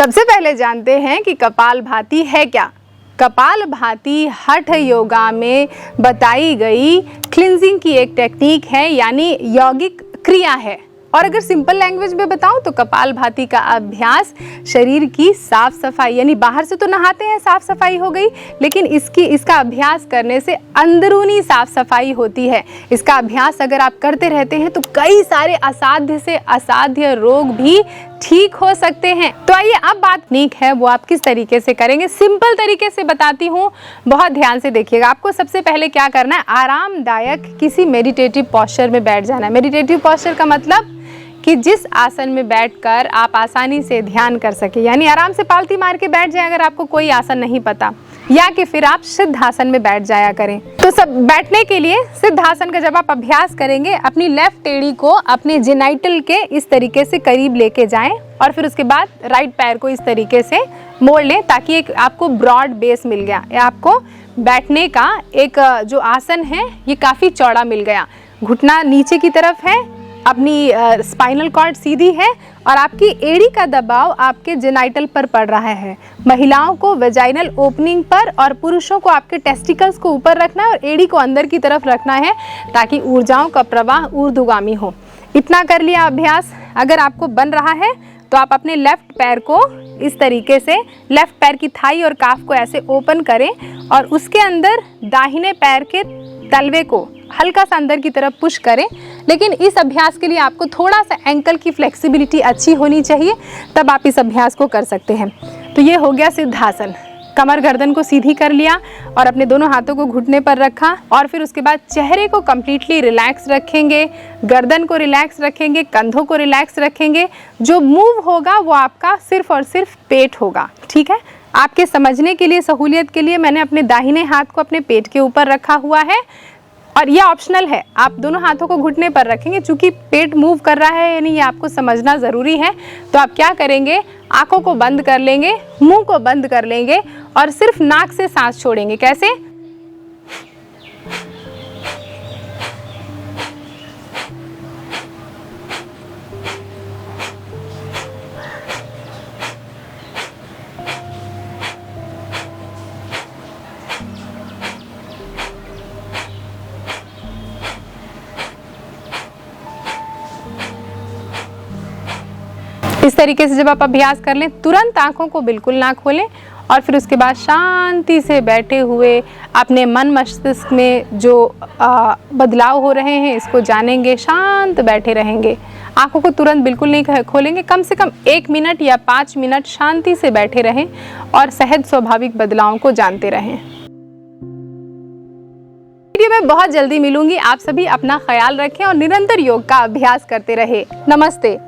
सबसे पहले जानते हैं कि कपालभाति है क्या। कपालभाति हठ योगा में बताई गई क्लिनजिंग की एक टेक्निक है, यानी यौगिक क्रिया है। और अगर सिंपल लैंग्वेज में बताऊं तो कपालभाति का अभ्यास शरीर की साफ सफाई, यानी बाहर से तो नहाते हैं साफ सफाई हो गई, लेकिन इसका अभ्यास करने से अंदरूनी साफ सफाई होती है। इसका अभ्यास अगर आप करते रहते हैं तो कई सारे असाध्य से असाध्य रोग भी ठीक हो सकते हैं। तो आइए अब बात टेक्निक है वो आप किस तरीके से करेंगे, सिंपल तरीके से बताती हूँ, बहुत ध्यान से देखिएगा। आपको सबसे पहले क्या करना है, आरामदायक किसी मेडिटेटिव पोस्चर में बैठ जाना है। मेडिटेटिव पोस्चर का मतलब कि जिस आसन में बैठकर आप आसानी से ध्यान कर सके, यानी आराम से पालती मार के बैठ जाए अगर आपको कोई आसन नहीं पता, या कि फिर आप सिद्धासन में बैठ जाया करें। तो सब बैठने के लिए सिद्धासन का जब आप अभ्यास करेंगे, अपनी लेफ्ट एड़ी को अपने जेनाइटल के इस तरीके से करीब लेके जाएं और फिर उसके बाद राइट पैर को इस तरीके से मोड़ लें ताकि एक आपको ब्रॉड बेस मिल गया। आपको बैठने का एक जो आसन है ये काफ़ी चौड़ा मिल गया। घुटना नीचे की तरफ है, अपनी स्पाइनल कॉर्ड सीधी है और आपकी एड़ी का दबाव आपके जेनाइटल पर पड़ रहा है। महिलाओं को वेजाइनल ओपनिंग पर और पुरुषों को आपके टेस्टिकल्स को ऊपर रखना है और एड़ी को अंदर की तरफ रखना है ताकि ऊर्जाओं का प्रवाह ऊर्ध्वगामी हो। इतना कर लिया अभ्यास। अगर आपको बन रहा है तो आप अपने लेफ्ट पैर को इस तरीके से, लेफ्ट पैर की थाई और काफ को ऐसे ओपन करें और उसके अंदर दाहिने पैर के तलवे को हल्का सा अंदर की तरफ पुश करें। लेकिन इस अभ्यास के लिए आपको थोड़ा सा एंकल की फ्लेक्सिबिलिटी अच्छी होनी चाहिए, तब आप इस अभ्यास को कर सकते हैं। तो ये हो गया सिद्धासन। कमर गर्दन को सीधी कर लिया और अपने दोनों हाथों को घुटने पर रखा और फिर उसके बाद चेहरे को कम्प्लीटली रिलैक्स रखेंगे, गर्दन को रिलैक्स रखेंगे, कंधों को रिलैक्स रखेंगे। जो मूव होगा वो आपका सिर्फ और सिर्फ पेट होगा। ठीक है, आपके समझने के लिए, सहूलियत के लिए मैंने अपने दाहिने हाथ को अपने पेट के ऊपर रखा हुआ है और ये ऑप्शनल है, आप दोनों हाथों को घुटने पर रखेंगे। चूंकि पेट मूव कर रहा है यानी ये आपको समझना ज़रूरी है। तो आप क्या करेंगे, आंखों को बंद कर लेंगे, मुंह को बंद कर लेंगे और सिर्फ नाक से सांस छोड़ेंगे। कैसे? इस तरीके से जब आप अभ्यास कर लें, तुरंत आंखों को बिल्कुल ना खोलें और फिर उसके बाद शांति से बैठे हुए अपने मन मस्तिष्क में जो बदलाव हो रहे हैं इसको जानेंगे, शांत बैठे रहेंगे। आंखों को तुरंत बिल्कुल नहीं खोलेंगे, कम से कम 1 मिनट या 5 मिनट शांति से बैठे रहें और सहज स्वाभाविक बदलावों को जानते रहें। वीडियो में बहुत जल्दी मिलूंगी। आप सभी अपना ख्याल रखें और निरंतर योग का अभ्यास करते रहें। नमस्ते।